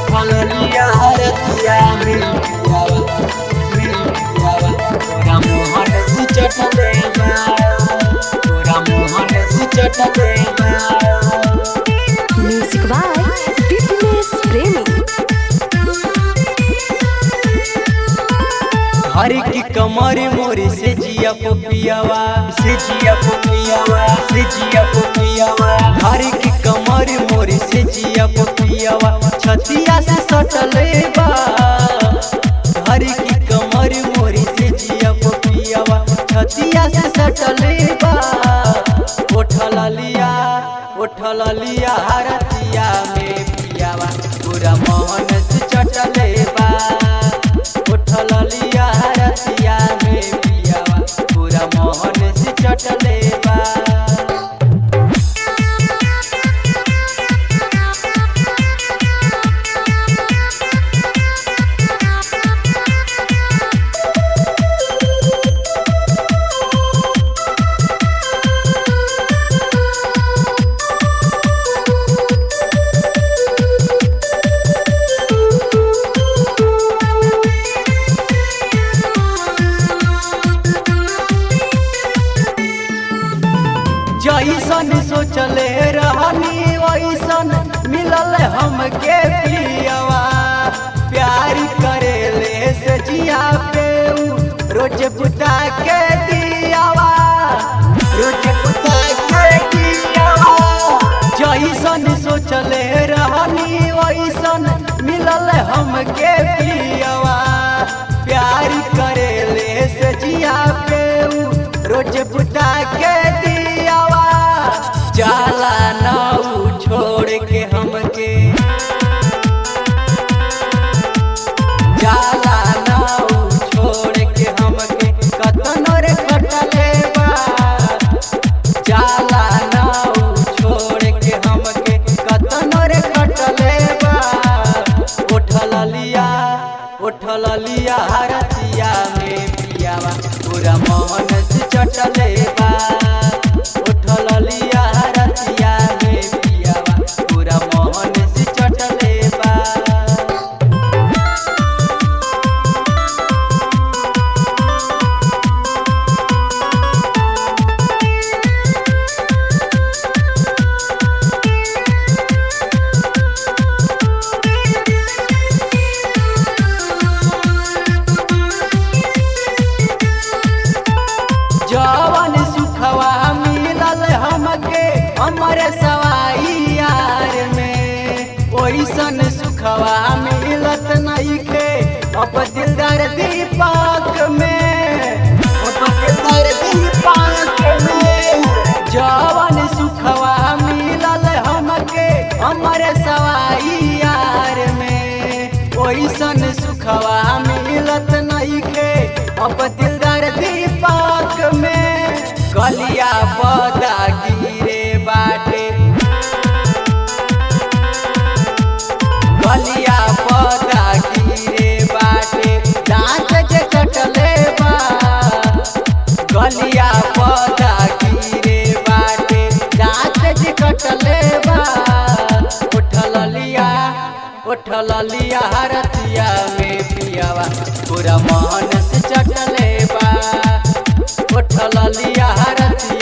उठलिया हरतिया में पियावा तोरा मोहन से चटले बा तोरा मोहन से चटले बा। म्यूजिक बाय टिटनेस प्रेमी। हर की कमर मोरी से जिया पियावा से जिया पियावा से जिया पियावा हर की कमर मोरी से जिया पियावा छतिया से सटले बा हर की कमर मोरी से जिया पियावा छतिया से सटले बा उठलिया हरतिया में पियावा पूरा मोहन से चटले बा उठलिया हरतिया में पियावा पूरा मोहन से चटले बा। जैसन सोचले रहनी वैसन मिलल हमके पियावा प्यार करेले से जिया पे रोज बुता के दियावा रोज बुता के दियावा जैसन सोचले रहनी वैसन मिलल हमके पियावा प्यार करेले से जिया पे रोज बुता के दियावा जाला नाऊ छोड़ के हमके जाला नाऊ छोड़ के हमके कतनो रे कटले बा जाला नाऊ छोड़ के हमके कतनो रे कटले बा उठलिया हरतिया में पियावा पूरा मोहन से चटले बा उठलिया हरतिया में पियावा पूरा मोहन से चटले बा। जवन सुखवा मिलल हमके हमरे सवाई यार में ओइसन सुखवा मिलत नइखे अब दिलदार दीपक में अब दिलदार दीपक में जवन सुखवा मिलल हमके हमरे सवाई यार में ओइसन सुखवा मिलत नइखे अब दिलदार दीपक में गलिया बदा गिरे बाटे गलिया बदा गिरे बाटे दांत जे कटले बा गलिया बदा गिरे बाटे दांत जे कटले बा उठलिया हरतिया में पियावा पूरा मोहन से चटले बा उठलिया हरतिया